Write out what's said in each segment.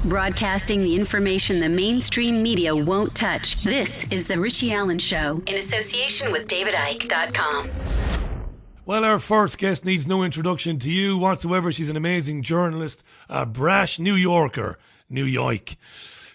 Broadcasting the information the mainstream media won't touch. This is The Richie Allen Show in association with DavidIcke.com. Well, our first guest needs no introduction to you whatsoever. She's an amazing journalist, a brash New Yorker, New York.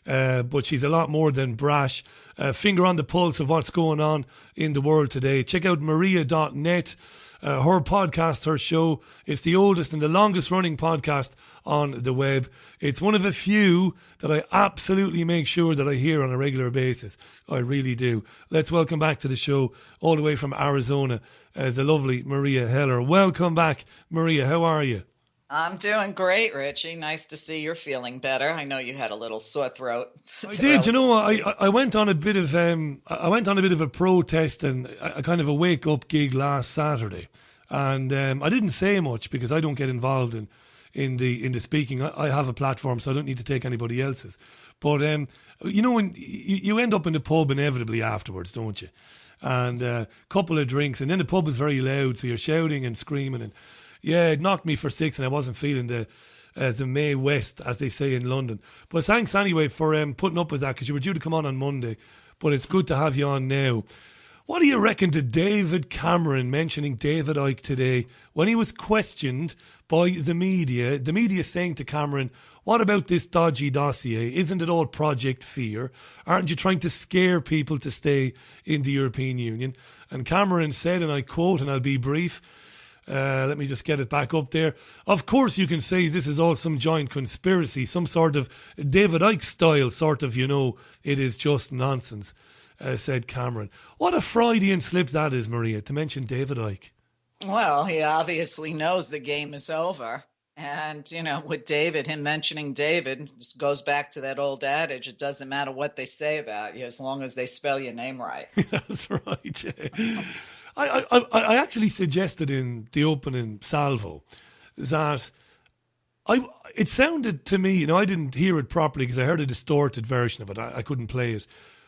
But she's a lot more than brash. Finger on the pulse of what's going on in the world today. Check out Meria.net. Her podcast, her show, it's the oldest and the longest running podcast on the web. It's one of a few that I absolutely make sure that I hear on a regular basis. I really do. Let's welcome back to the show, all the way from Arizona, the lovely Meria Heller. Welcome back, Meria. How are you? I'm doing great, Richie. Nice to see you're feeling better. I know you had a little sore throat. I did. You know, I went on a bit of a protest and a kind of a wake up gig last Saturday, and I didn't say much because I don't get involved in the speaking. I have a platform, so I don't need to take anybody else's. But you know, when you end up in the pub inevitably afterwards, don't you? And a couple of drinks, and then the pub is very loud, so you're shouting and screaming and. Yeah, it knocked me for six and I wasn't feeling the May West, as they say in London. But thanks anyway for putting up with that, because you were due to come on Monday. But it's good to have you on now. What do you reckon to David Cameron mentioning David Icke today when he was questioned by the media? The media saying to Cameron, what about this dodgy dossier? Isn't it all Project Fear? Aren't you trying to scare people to stay in the European Union? And Cameron said, and I quote, and I'll be brief, let me just get it back up there. Of course you can say this is all some giant conspiracy, some sort of David Icke style sort of, you know, it is just nonsense, said Cameron. What a Freudian slip that is, Meria, to mention David Icke. Well, he obviously knows the game is over. And, you know, with David, him mentioning David, just goes back to that old adage, it doesn't matter what they say about you as long as they spell your name right. That's right, yeah. I actually suggested in the opening salvo that it sounded to me, you know, I didn't hear it properly because I heard a distorted version of it. I couldn't play it.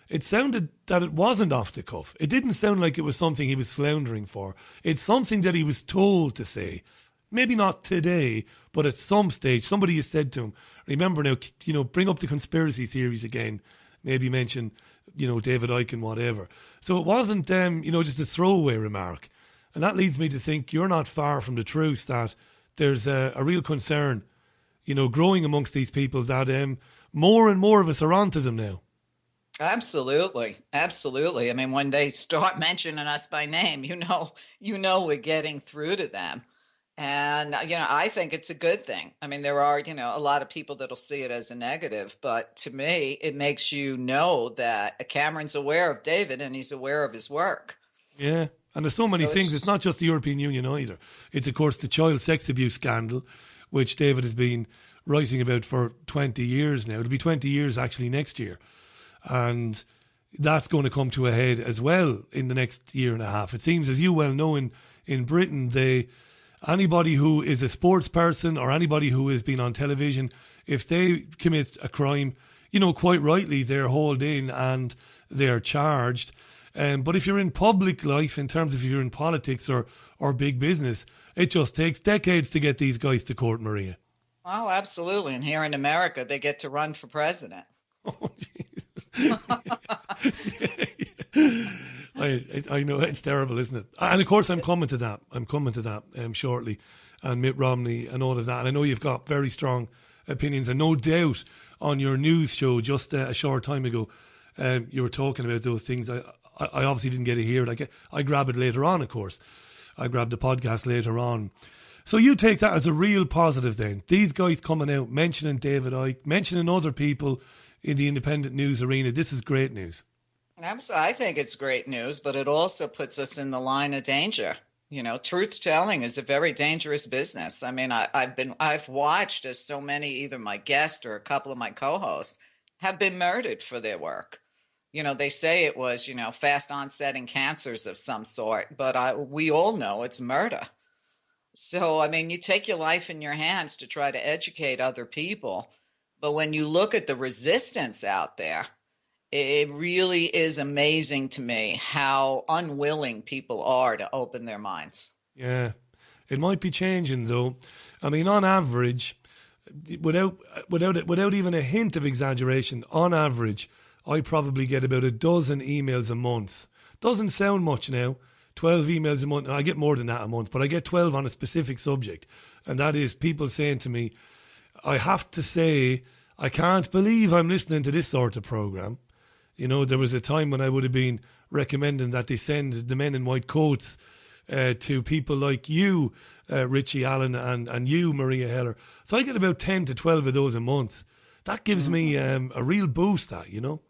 It sounded that it wasn't off the cuff. It didn't sound like it was something he was floundering for. It's something that he was told to say. Maybe not today, but at some stage, somebody has said to him, remember now, you know, bring up the conspiracy theories again. Maybe mention, you know, David Icke and whatever. So it wasn't, you know, just a throwaway remark. And that leads me to think you're not far from the truth that there's a real concern, you know, growing amongst these people that more and more of us are onto them now. Absolutely. Absolutely. I mean, when they start mentioning us by name, you know, we're getting through to them. And, you know, I think it's a good thing. I mean, there are, you know, a lot of people that'll see it as a negative, but to me, it makes you know that Cameron's aware of David and he's aware of his work. Yeah. And there's so many things. It's not just the European Union either. It's, of course, the child sex abuse scandal, which David has been writing about for 20 years now. It'll be 20 years actually next year. And that's going to come to a head as well in the next year and a half. It seems, as you well know, in Britain, anybody who is a sports person or anybody who has been on television, if they commit a crime, you know, quite rightly, they're hauled in and they're charged. But if you're in public life, in terms of if you're in politics or big business, it just takes decades to get these guys to court, Meria. Oh, absolutely. And here in America, they get to run for president. Oh, Jesus. I know, it's terrible, isn't it? And of course I'm coming to that shortly, and Mitt Romney and all of that. And I know you've got very strong opinions, and no doubt on your news show just a short time ago you were talking about those things. I obviously didn't get to hear it. I grab it later on, of course. I grabbed the podcast later on. So you take that as a real positive then. These guys coming out, mentioning David Icke, mentioning other people in the independent news arena. This is great news. I think it's great news, but it also puts us in the line of danger. You know, truth telling is a very dangerous business. I mean, I've watched as so many, either my guest or a couple of my co-hosts have been murdered for their work. You know, they say it was, you know, fast onsetting cancers of some sort, but we all know it's murder. So, I mean, you take your life in your hands to try to educate other people. But when you look at the resistance out there, it really is amazing to me how unwilling people are to open their minds. Yeah, it might be changing though. I mean, on average, without even a hint of exaggeration, on average, I probably get about a dozen emails a month. Doesn't sound much now. 12 emails a month. I get more than that a month, but I get 12 on a specific subject. And that is people saying to me, I have to say, I can't believe I'm listening to this sort of programme. You know, there was a time when I would have been recommending that they send the men in white coats to people like you, Richie Allen, and you, Meria Heller. So I get about 10 to 12 of those a month. That gives me a real boost, that, you know?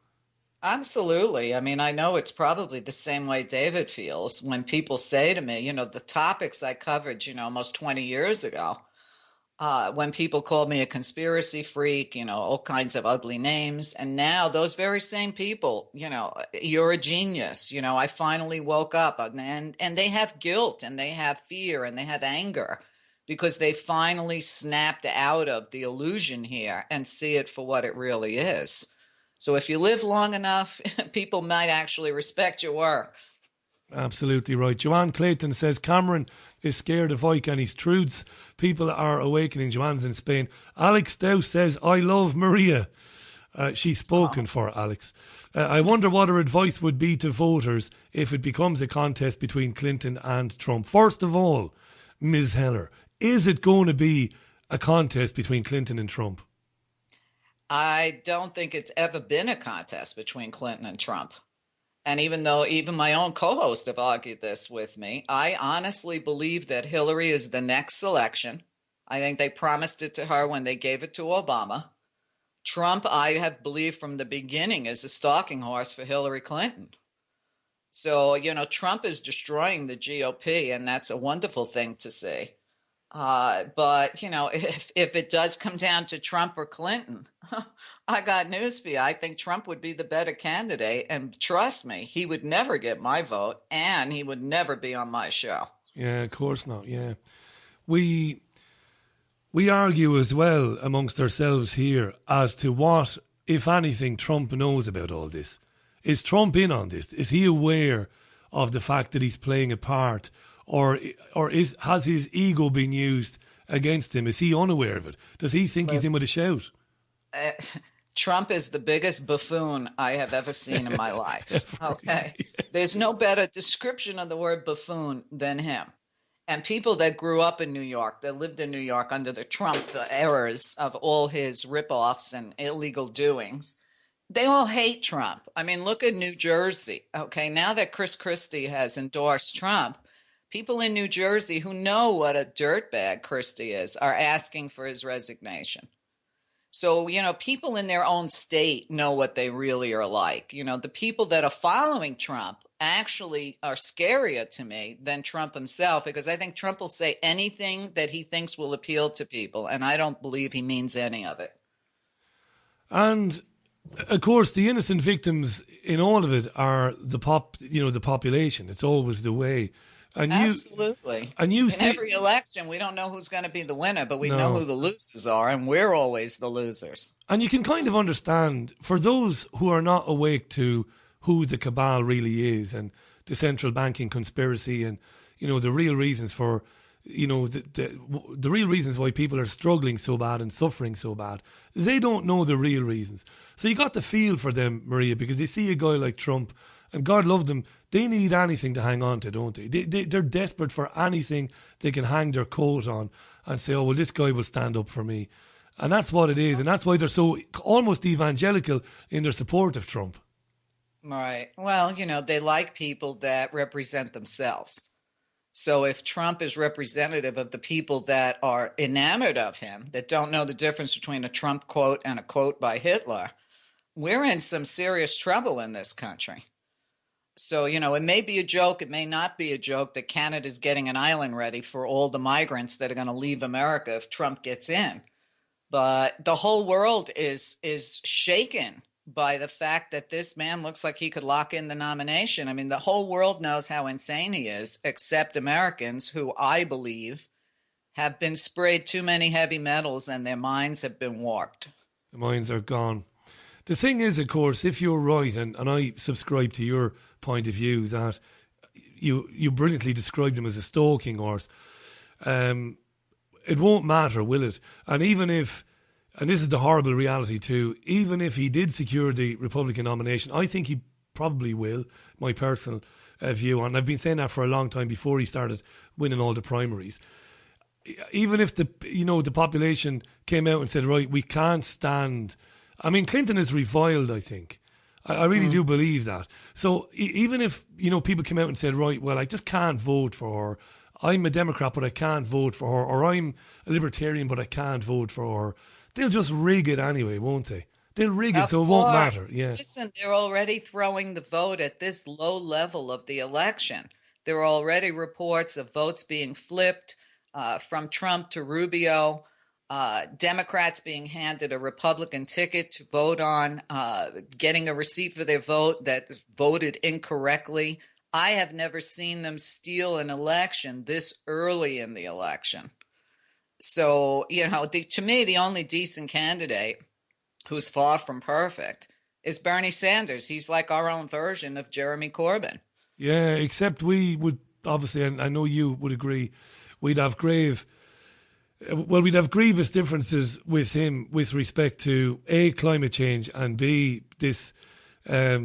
Absolutely. I mean, I know it's probably the same way David feels when people say to me, you know, the topics I covered, you know, almost 20 years ago, when people called me a conspiracy freak, you know, all kinds of ugly names. And now those very same people, you know, you're a genius. You know, I finally woke up, and they have guilt, and they have fear, and they have anger because they finally snapped out of the illusion here and see it for what it really is. So if you live long enough, people might actually respect your work. Absolutely right. Joanne Clayton says Cameron is scared of Icke and his truths. People are awakening. Joanne's in Spain. Alex Dow says, I love Meria. She's spoken for, Alex. I wonder what her advice would be to voters if it becomes a contest between Clinton and Trump. First of all, Ms. Heller, is it going to be a contest between Clinton and Trump? I don't think it's ever been a contest between Clinton and Trump. And even though even my own co-hosts have argued this with me, I honestly believe that Hillary is the next selection. I think they promised it to her when they gave it to Obama. Trump, I have believed from the beginning, is a stalking horse for Hillary Clinton. So, you know, Trump is destroying the GOP, and that's a wonderful thing to see. But, you know, if it does come down to Trump or Clinton, I got news for you. I think Trump would be the better candidate. And trust me, he would never get my vote, and he would never be on my show. Yeah, of course not. Yeah. We argue as well amongst ourselves here as to what, if anything, Trump knows about all this. Is Trump in on this? Is he aware of the fact that he's playing a part? Or has his ego been used against him? Is he unaware of it? Does he think he's in with a shout? Trump is the biggest buffoon I have ever seen in my life. Okay. There's no better description of the word buffoon than him. And people that grew up in New York, that lived in New York under the Trump eras of all his ripoffs and illegal doings, they all hate Trump. I mean, look at New Jersey. Okay. Now that Chris Christie has endorsed Trump, people in New Jersey who know what a dirtbag Christie is are asking for his resignation. So, you know, people in their own state know what they really are like. You know, the people that are following Trump actually are scarier to me than Trump himself, because I think Trump will say anything that he thinks will appeal to people, and I don't believe he means any of it. And, of course, the innocent victims in all of it are the population. It's always the way. And absolutely. In every election, we don't know who's going to be the winner, but we know who the losers are, and we're always the losers. And you can kind of understand, for those who are not awake to who the cabal really is and the central banking conspiracy and, you know, the real reasons for, you know, the real reasons why people are struggling so bad and suffering so bad, they don't know the real reasons. So you got to feel for them, Meria, because they see a guy like Trump, and God love them, they need anything to hang on to, don't they? They're desperate for anything they can hang their coat on and say, oh, well, this guy will stand up for me. And that's what it is. And that's why they're so almost evangelical in their support of Trump. Right. Well, you know, they like people that represent themselves. So if Trump is representative of the people that are enamored of him, that don't know the difference between a Trump quote and a quote by Hitler, we're in some serious trouble in this country. So, you know, it may be a joke, it may not be a joke that Canada's getting an island ready for all the migrants that are going to leave America if Trump gets in. But the whole world is shaken by the fact that this man looks like he could lock in the nomination. I mean, the whole world knows how insane he is, except Americans who I believe have been sprayed too many heavy metals and their minds have been warped. The minds are gone. The thing is, of course, if you're right, and I subscribe to your point of view that you brilliantly described him as a stalking horse, it won't matter, will it? And even if and this is the horrible reality too, even if he did secure the Republican nomination, I think he probably will, my personal view, and I've been saying that for a long time before he started winning all the primaries. Even if the population came out and said, right, we can't stand, I mean, Clinton is reviled, I think. I really do believe that. So even if, people came out and said, right, well, I just can't vote for her. I'm a Democrat, but I can't vote for her. Or I'm a Libertarian, but I can't vote for her. They'll just rig it anyway, won't they? They'll rig it, so it won't matter. Yeah. Listen, they're already throwing the vote at this low level of the election. There are already reports of votes being flipped from Trump to Rubio. Democrats being handed a Republican ticket to vote on, getting a receipt for their vote that voted incorrectly. I have never seen them steal an election this early in the election. So, to me, the only decent candidate who's far from perfect is Bernie Sanders. He's like our own version of Jeremy Corbyn. Yeah, except we would, obviously, and I know you would agree, we'd have grievous differences with him with respect to A, climate change, and B, this, I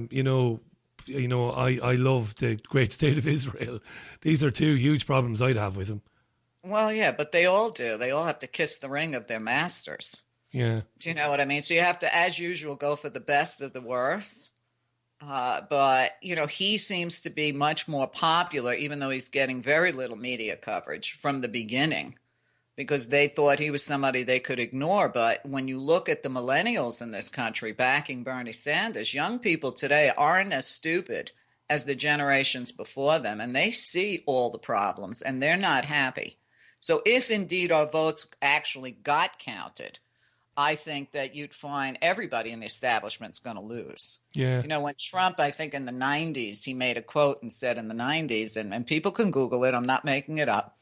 love the great state of Israel. These are two huge problems I'd have with him. Well, yeah, but they all do. They all have to kiss the ring of their masters. Yeah. Do you know what I mean? So you have to, as usual, go for the best of the worst. But, he seems to be much more popular, even though he's getting very little media coverage from the beginning, because they thought he was somebody they could ignore. But when you look at the millennials in this country backing Bernie Sanders, young people today aren't as stupid as the generations before them, and they see all the problems, and they're not happy. So if indeed our votes actually got counted, I think that you'd find everybody in the establishment's going to lose. Yeah. When Trump, I think in the 90s, he made a quote and said in the 90s, and people can Google it, I'm not making it up.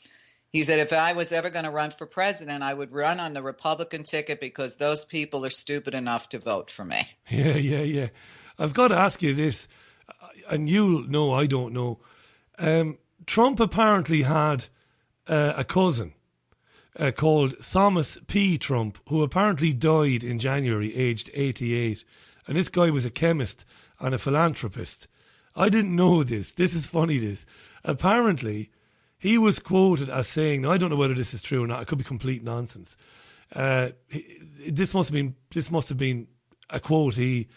He said, if I was ever going to run for president, I would run on the Republican ticket because those people are stupid enough to vote for me. Yeah. I've got to ask you this, and you'll know, I don't know. Trump apparently had a cousin called Thomas P. Trump, who apparently died in January, aged 88. And this guy was a chemist and a philanthropist. I didn't know this. This is funny, this. Apparently, he was quoted as saying, now, I don't know whether this is true or not, it could be complete nonsense. This must have been a quote he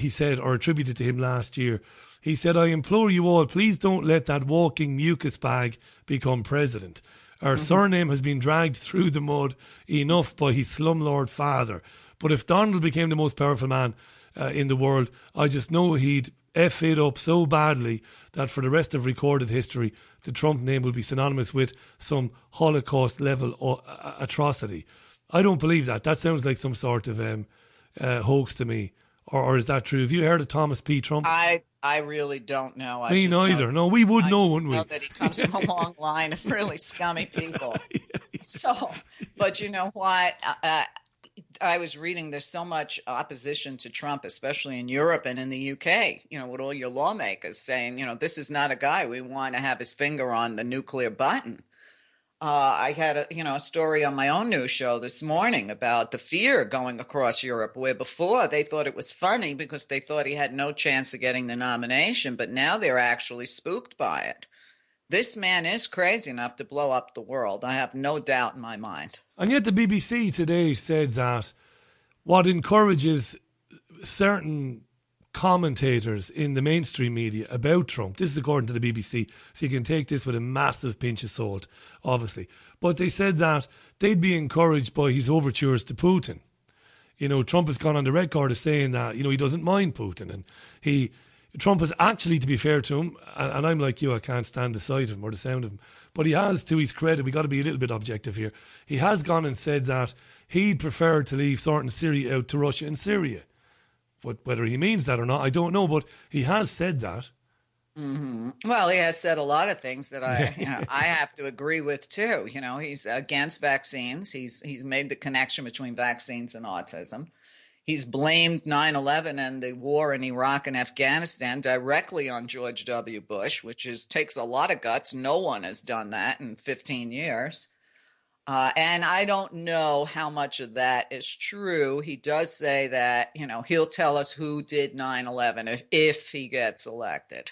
said or attributed to him last year. He said, I implore you all, please don't let that walking mucus bag become president. Our surname has been dragged through the mud enough by his slumlord father. But if Donald became the most powerful man in the world, I just know he'd F it up so badly that for the rest of recorded history, the Trump name will be synonymous with some Holocaust-level atrocity. I don't believe that. That sounds like some sort of hoax to me. Or is that true? Have you heard of Thomas P. Trump? I really don't know. Me neither. No, we would know, wouldn't we? I know that he comes from a long line of really scummy people. So, but you know what? I was reading there's so much opposition to Trump, especially in Europe and in the UK, with all your lawmakers saying, this is not a guy we want to have his finger on the nuclear button. I had a story on my own news show this morning about the fear going across Europe, where before they thought it was funny because they thought he had no chance of getting the nomination, but now they're actually spooked by it. This man is crazy enough to blow up the world. I have no doubt in my mind. And yet the BBC today said that what encourages certain commentators in the mainstream media about Trump, this is according to the BBC, so you can take this with a massive pinch of salt, obviously, but they said that they'd be encouraged by his overtures to Putin. Trump has gone on the record as saying that, he doesn't mind Putin, and Trump has actually, to be fair to him, and I'm like you, I can't stand the sight of him or the sound of him, but he has, to his credit, we got to be a little bit objective here, he has gone and said that he'd prefer to leave certain Syria out to Russia and Syria. But whether he means that or not, I don't know, but he has said that. Mm-hmm. Well, he has said a lot of things that I have to agree with too. He's against vaccines. He's made the connection between vaccines and autism. He's blamed 9/11 and the war in Iraq and Afghanistan directly on George W. Bush, which takes a lot of guts. No one has done that in 15 years. And I don't know how much of that is true. He does say that, he'll tell us who did 9/11 if he gets elected.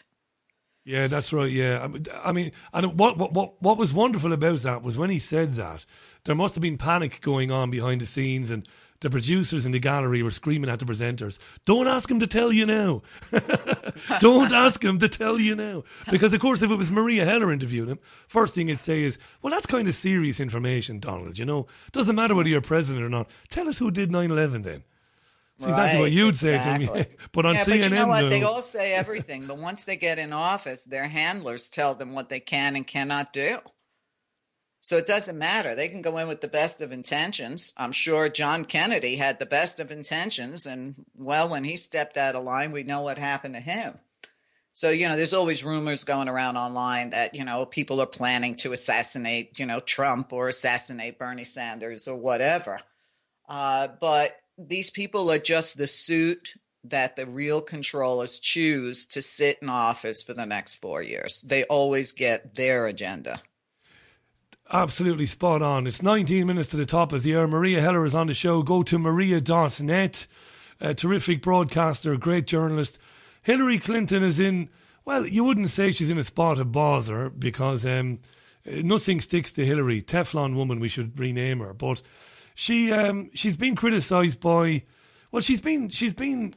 Yeah, that's right. Yeah, I mean, and what was wonderful about that was when he said that, there must have been panic going on behind the scenes, and the producers in the gallery were screaming at the presenters, "Don't ask him to tell you now! Don't ask him to tell you now!" Because of course, if it was Maria Heller interviewing him, first thing he'd say is, "Well, that's kind of serious information, Donald. Doesn't matter whether you're president or not. Tell us who did 9/11 then." It's exactly what you'd say to me. But on CNN, but you know what? They all say everything. But once they get in office, their handlers tell them what they can and cannot do. So it doesn't matter. They can go in with the best of intentions. I'm sure John Kennedy had the best of intentions. And, well, when he stepped out of line, we know what happened to him. So, there's always rumors going around online that, people are planning to assassinate, Trump or assassinate Bernie Sanders or whatever. But these people are just the suit that the real controllers choose to sit in office for the next 4 years. They always get their agenda. Absolutely spot on. It's 19 minutes to the top of the hour. Maria Heller is on the show. Go to maria.net. A terrific broadcaster, great journalist. Hillary Clinton is in, well, you wouldn't say she's in a spot of bother because nothing sticks to Hillary. Teflon woman, we should rename her. But she's been criticised by, well, she's been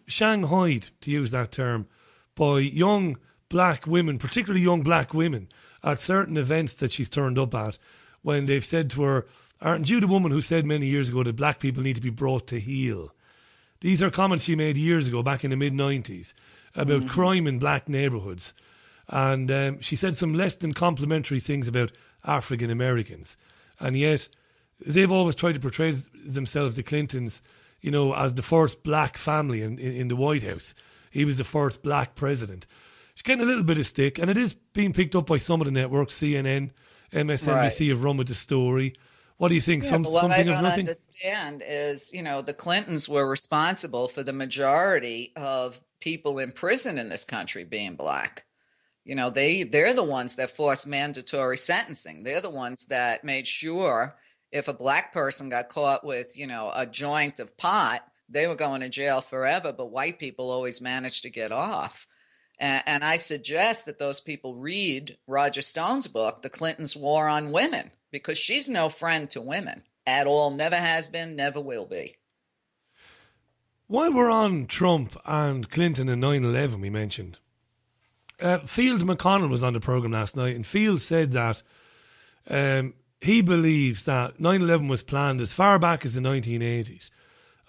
shanghaied, to use that term, by young black women, particularly young black women, at certain events that she's turned up at, when they've said to her, "Aren't you the woman who said many years ago that black people need to be brought to heel?" These are comments she made years ago, back in the mid-90s, about crime in black neighbourhoods. And she said some less than complimentary things about African Americans. And yet, they've always tried to portray themselves, the Clintons, as the first black family in the White House. He was the first black president. She's getting a little bit of stick, and it is being picked up by some of the networks. CNN, MSNBC have run with the story. What do you think? Yeah, but what something I of don't nothing? understand is, the Clintons were responsible for the majority of people in prison in this country being black. They're the ones that forced mandatory sentencing. They're the ones that made sure if a black person got caught with, a joint of pot, they were going to jail forever, but white people always managed to get off. And I suggest that those people read Roger Stone's book, The Clintons' War on Women, because she's no friend to women at all, never has been, never will be. While we're on Trump and Clinton and 9/11, we mentioned, Field McConnell was on the programme last night, and Field said that he believes that 9/11 was planned as far back as the 1980s,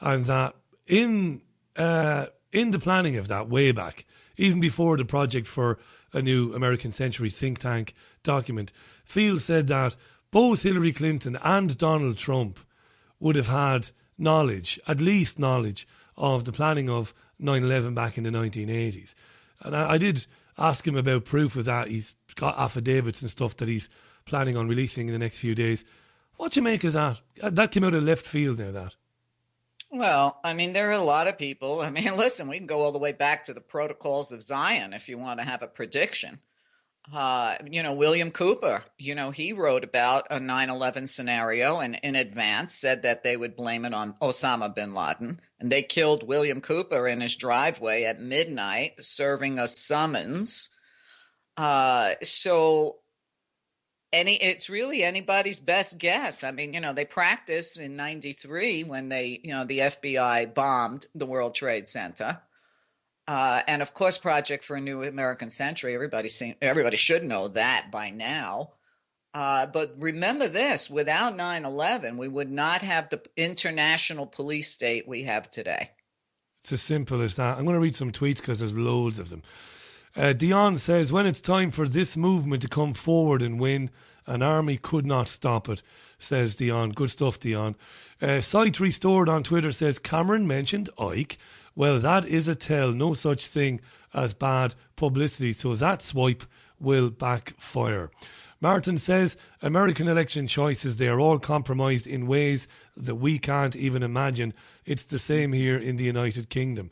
and that in the planning of that way back, even before the project for a new American Century think tank document, Field said that both Hillary Clinton and Donald Trump would have had knowledge, at least knowledge, of the planning of 9/11 back in the 1980s. And I did ask him about proof of that. He's got affidavits and stuff that he's planning on releasing in the next few days. What do you make of that? That came out of left field now, that. Well, there are a lot of people. Listen, we can go all the way back to the Protocols of Zion if you want to have a prediction. William Cooper, he wrote about a 9/11 scenario and in advance said that they would blame it on Osama bin Laden. And they killed William Cooper in his driveway at midnight, serving a summons. It's really anybody's best guess. They practiced in 93 when the FBI bombed the World Trade Center. And of course, Project for a New American Century. Everybody should know that by now. But remember this, without 9/11, we would not have the international police state we have today. It's as simple as that. I'm going to read some tweets because there's loads of them. Dion says, when it's time for this movement to come forward and win, an army could not stop it, says Dion. Good stuff, Dion. Site Restored on Twitter says, Cameron mentioned Icke. Well, that is a tell. No such thing as bad publicity. So that swipe will backfire. Martin says, American election choices, they are all compromised in ways that we can't even imagine. It's the same here in the United Kingdom.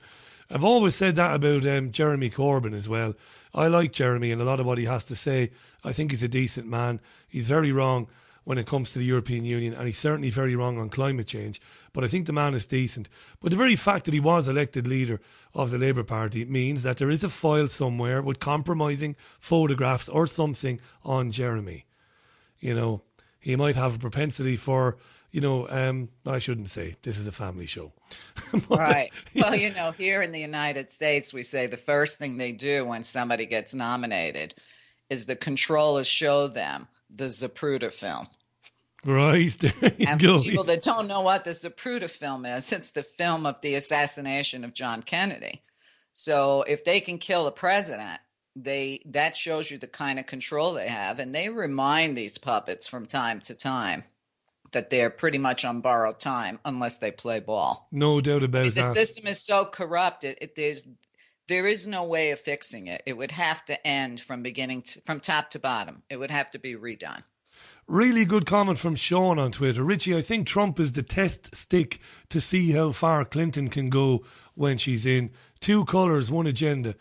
I've always said that about Jeremy Corbyn as well. I like Jeremy and a lot of what he has to say. I think he's a decent man. He's very wrong when it comes to the European Union, and he's certainly very wrong on climate change. But I think the man is decent. But the very fact that he was elected leader of the Labour Party means that there is a file somewhere with compromising photographs or something on Jeremy. You know, he might have a propensity for, I shouldn't say, this is a family show. Right. Well, here in the United States, we say the first thing they do when somebody gets nominated is the controllers show them the Zapruder film. Right. There you and go. For people that don't know what the Zapruder film is, it's the film of the assassination of John Kennedy. So if they can kill a president, that shows you the kind of control they have. And they remind these puppets from time to time that they're pretty much on borrowed time unless they play ball. No doubt about that. The system is so corrupt. There is no way of fixing it. It would have to end from top to bottom. It would have to be redone. Really good comment from Sean on Twitter. Richie, I think Trump is the test stick to see how far Clinton can go when she's in. 2 colours, 1 agenda,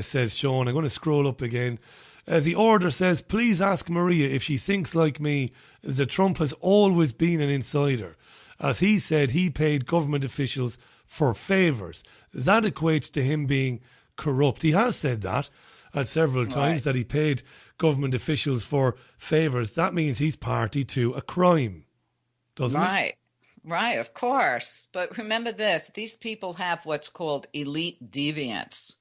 says Sean. I'm going to scroll up again. The order says, please ask Meria if she thinks like me that Trump has always been an insider. As he said, he paid government officials for favours. That equates to him being corrupt. He has said that at several times, that he paid government officials for favours. That means he's party to a crime, doesn't it? Right, of course. But remember this, these people have what's called elite deviance.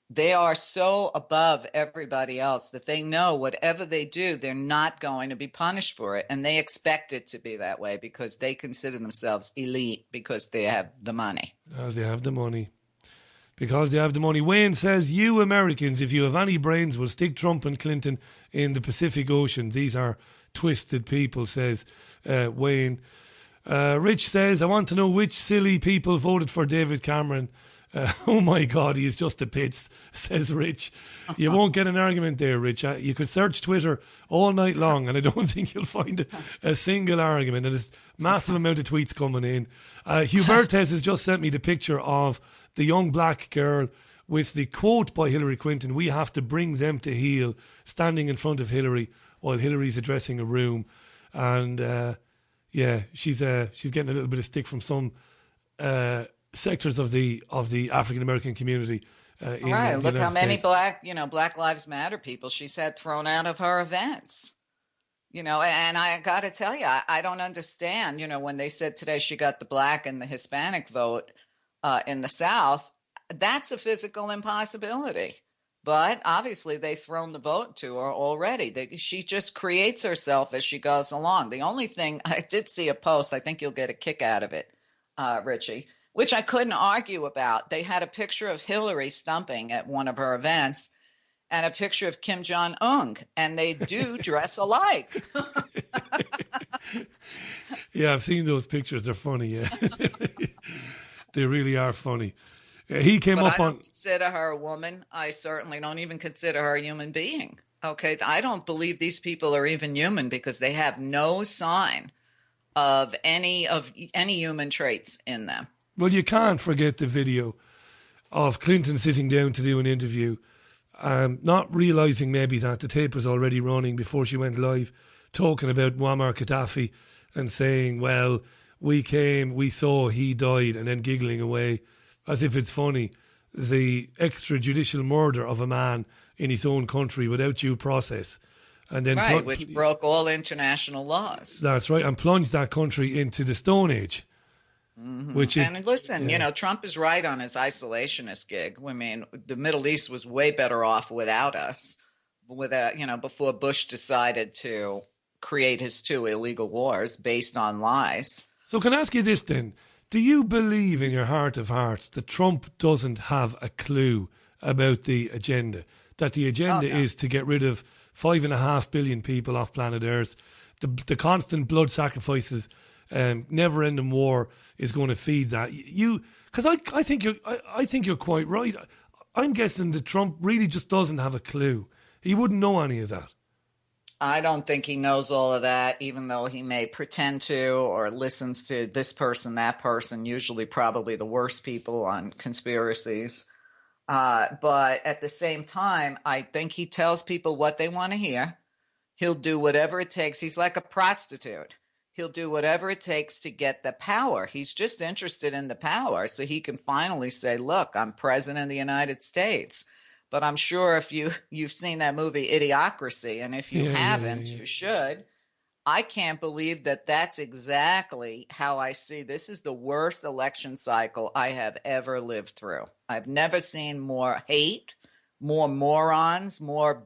They are so above everybody else that they know whatever they do, they're not going to be punished for it. And they expect it to be that way because they consider themselves elite because they have the money. Because they have the money. Because they have the money. Wayne says, you Americans, if you have any brains, will stick Trump and Clinton in the Pacific Ocean. These are twisted people, says Wayne. Rich says, I want to know which silly people voted for David Cameron. Oh my God, he is just a pits, says Rich. You won't get an argument there, Rich. You could search Twitter all night long and I don't think you'll find a single argument. And there's massive amount of tweets coming in. Hubertes has just sent me the picture of the young black girl with the quote by Hillary Clinton, we have to bring them to heel, standing in front of Hillary while Hillary's addressing a room. And she's getting a little bit of stick from some sectors of the African American community. Right. Look how many Black Lives Matter people she's had thrown out of her events. And I got to tell you, I don't understand. When they said today she got the black and the Hispanic vote in the South, that's a physical impossibility. But obviously they've thrown the vote to her already. She just creates herself as she goes along. The only thing, I did see a post, I think you'll get a kick out of it, Richie, which I couldn't argue about. They had a picture of Hillary stumping at one of her events and a picture of Kim Jong-un, and they do dress alike. Yeah, I've seen those pictures. They're funny, yeah. They really are funny. He came up on... I don't consider her a woman. I certainly don't even consider her a human being. Okay, I don't believe these people are even human because they have no sign of any human traits in them. Well, you can't forget the video of Clinton sitting down to do an interview, not realising maybe that the tape was already running before she went live, talking about Muammar Gaddafi and saying, well, we came, we saw, he died, and then giggling away as if it's funny. The extrajudicial murder of a man in his own country without due process. And then which broke all international laws. That's right, and plunged that country into the Stone Age. Mm-hmm. And listen, Trump is right on his isolationist gig. I mean, the Middle East was way better off without us, before Bush decided to create his 2 illegal wars based on lies. So can I ask you this then? Do you believe in your heart of hearts that Trump doesn't have a clue about the agenda? That the agenda is to get rid of 5.5 billion people off planet Earth, the constant blood sacrifices, never-ending war is going to feed that. Because I think you're quite right. I'm guessing that Trump really just doesn't have a clue. He wouldn't know any of that. I don't think he knows all of that, even though he may pretend to or listens to this person, that person, usually probably the worst people on conspiracies. But at the same time, I think he tells people what they want to hear. He'll do whatever it takes. He's like a prostitute. He'll do whatever it takes to get the power. He's just interested in the power so he can finally say, look, I'm president of the United States. But I'm sure if you've seen that movie Idiocracy, and if you haven't, you should. I can't believe that that's exactly how I see this is the worst election cycle I have ever lived through. I've never seen more hate, more morons, more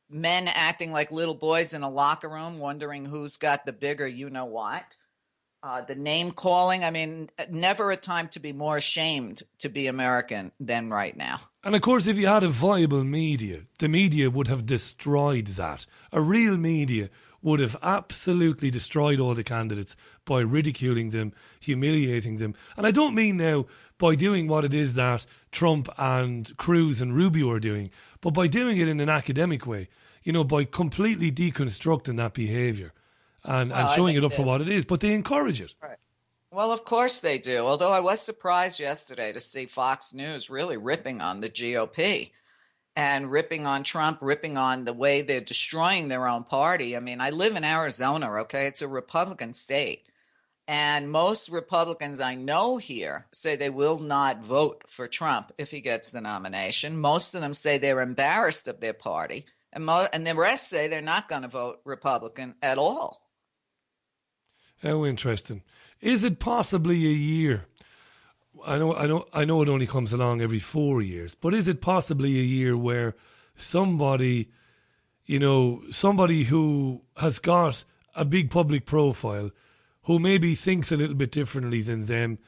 men acting like little boys in a locker room, wondering who's got the bigger you-know-what. The name calling, I mean, never a time to be more ashamed to be American than right now. And of course, if you had a viable media, the media would have destroyed that. A real media would have absolutely destroyed all the candidates by ridiculing them, humiliating them. And I don't mean now by doing what it is that Trump and Cruz and Rubio are doing, but by doing it in an academic way, you know, by completely deconstructing that behaviour and showing it up for what it is. But they encourage it. Right. Well, of course they do. Although I was surprised yesterday to see Fox News really ripping on the GOP and ripping on Trump, ripping on the way they're destroying their own party. I mean, I live in Arizona, okay? It's a Republican state. And most Republicans I know here say they will not vote for Trump if he gets the nomination. Most of them say they're embarrassed of their party. And the rest say they're not going to vote Republican at all. How interesting. Is it possibly a year? I know it only comes along every 4 years, but is it possibly a year where somebody who has got a big public profile, who maybe thinks a little bit differently than them,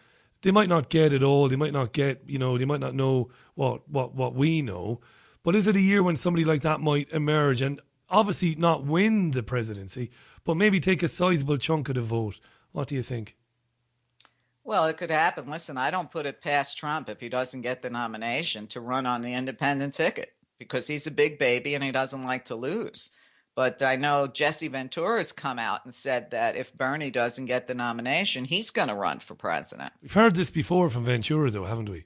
they might not get it all, they might not get, they might not know what we know, but is it a year when somebody like that might emerge and obviously not win the presidency, but maybe take a sizable chunk of the vote? What do you think? Well, it could happen. Listen, I don't put it past Trump if he doesn't get the nomination to run on the independent ticket because he's a big baby and he doesn't like to lose. But I know Jesse Ventura's come out and said that if Bernie doesn't get the nomination, he's going to run for president. We've heard this before from Ventura, though, haven't we?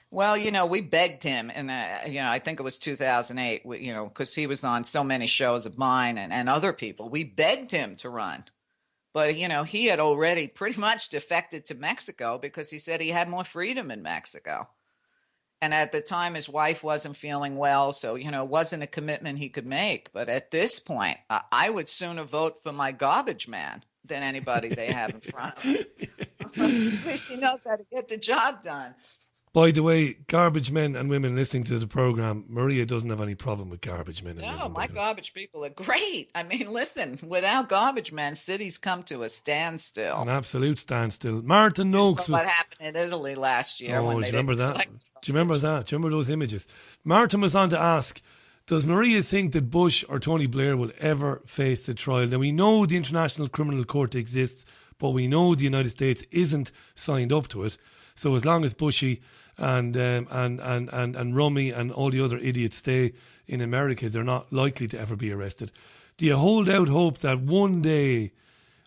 Well, we begged him, and I think it was 2008, because he was on so many shows of mine and other people. We begged him to run. But, he had already pretty much defected to Mexico because he said he had more freedom in Mexico. And at the time, his wife wasn't feeling well. So, it wasn't a commitment he could make. But at this point, I would sooner vote for my garbage man than anybody they have in front of us. At least he knows how to get the job done. By the way, garbage men and women listening to the program, Meria doesn't have any problem with garbage men and women. No, my garbage people are great. I mean, listen, without garbage men, cities come to a standstill. An absolute standstill. Martin Noakes. What happened in Italy last year when they didn't collect. Do you remember that? Do you remember those images? Martin was on to ask, does Meria think that Bush or Tony Blair will ever face the trial? Now, we know the International Criminal Court exists, but we know the United States isn't signed up to it. So as long as Bushy and Rummy and all the other idiots stay in America, they're not likely to ever be arrested. Do you hold out hope that one day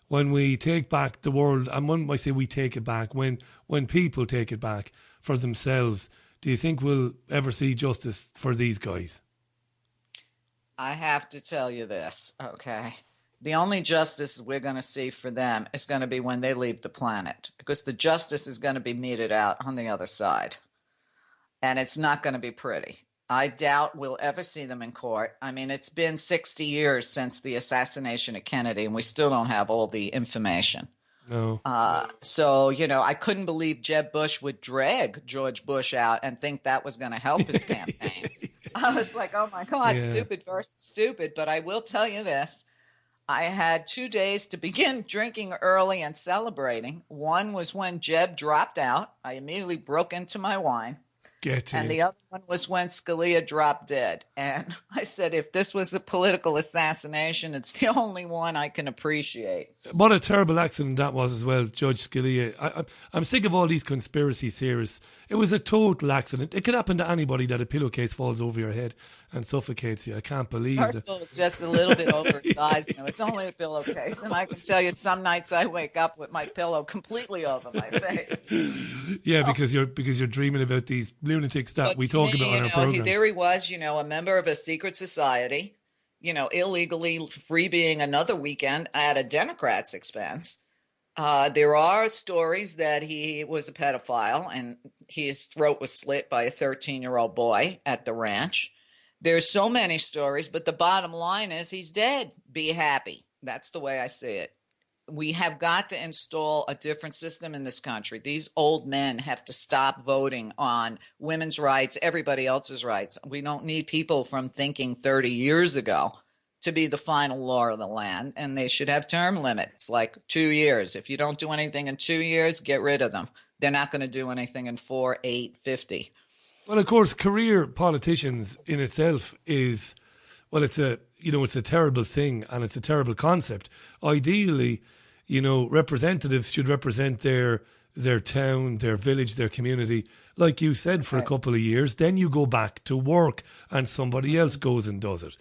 when we take back the world, and when I say we take it back, when people take it back for themselves, do you think we'll ever see justice for these guys? I have to tell you this, okay? The only justice we're going to see for them is going to be when they leave the planet, because the justice is going to be meted out on the other side. And it's not going to be pretty. I doubt we'll ever see them in court. I mean, it's been 60 years since the assassination of Kennedy, and we still don't have all the information. No. So, I couldn't believe Jeb Bush would drag George Bush out and think that was going to help his campaign. I was like, oh, my God, stupid versus stupid. But I will tell you this. I had 2 days to begin drinking early and celebrating. One was when Jeb dropped out. I immediately broke into my wine. And the other one was when Scalia dropped dead. And I said, if this was a political assassination, it's the only one I can appreciate. What a terrible accident that was as well, Judge Scalia. I'm sick of all these conspiracy theorists. It was a total accident. It could happen to anybody that a pillowcase falls over your head and suffocates you. I can't believe it. First of all, it's just a little bit oversized. It's only a pillowcase. And I can tell you some nights I wake up with my pillow completely over my face. Yeah, because you're dreaming about these lunatics that we talk about on our program. There he was, a member of a secret society. illegally freebieing another weekend at a Democrat's expense. There are stories that he was a pedophile and his throat was slit by a 13-year-old boy at the ranch. There's so many stories, but the bottom line is he's dead. Be happy. That's the way I see it. We have got to install a different system in this country. These old men have to stop voting on women's rights, everybody else's rights. We don't need people from thinking 30 years ago to be the final law of the land, and they should have term limits, like 2 years. If you don't do anything in 2 years, get rid of them. They're not going to do anything in 4, 8, 50. Well, of course, career politicians in itself is, well, it's a terrible thing and it's a terrible concept. Ideally, representatives should represent their town, their village, their community, like you said, for a couple of years. Then you go back to work and somebody else goes and does it.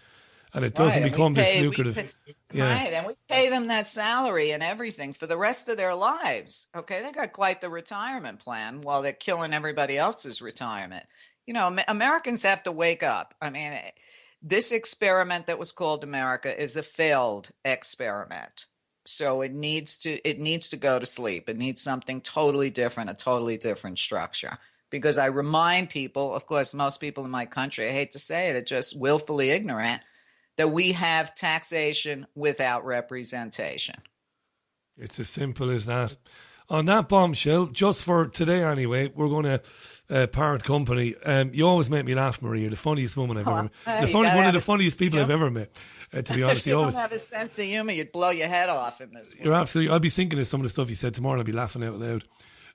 And it doesn't become this lucrative. Right, and we pay them that salary and everything for the rest of their lives. Okay, they got quite the retirement plan while they're killing everybody else's retirement. Americans have to wake up. I mean, this experiment that was called America is a failed experiment. So it needs to go to sleep. It needs something totally different, a totally different structure. Because I remind people, of course, most people in my country, I hate to say it, are just willfully ignorant, that we have taxation without representation. It's as simple as that. On that bombshell, just for today anyway, we're going to part company. You always make me laugh, Meria, the funniest woman I've ever met. One of the funniest people I've ever met, to be honest. If you don't have a sense of humor, you'd blow your head off in this one. You're absolutely, I'll be thinking of some of the stuff you said tomorrow and I'll be laughing out loud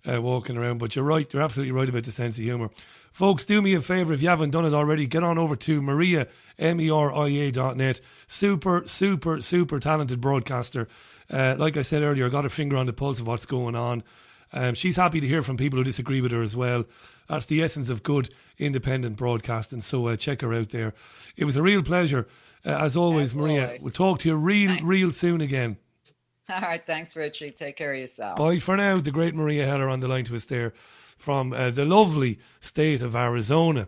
walking around. But you're right, you're absolutely right about the sense of humour. Folks, do me a favour, if you haven't done it already, get on over to Meria, meria.net. Super, super, super talented broadcaster. Like I said earlier, I got her finger on the pulse of what's going on. She's happy to hear from people who disagree with her as well. That's the essence of good independent broadcasting. So check her out there. It was a real pleasure. As always, Meria, we'll talk to you real soon again. All right, thanks, Richie. Take care of yourself. Bye for now. The great Meria Heller on the line to us there from the lovely state of Arizona.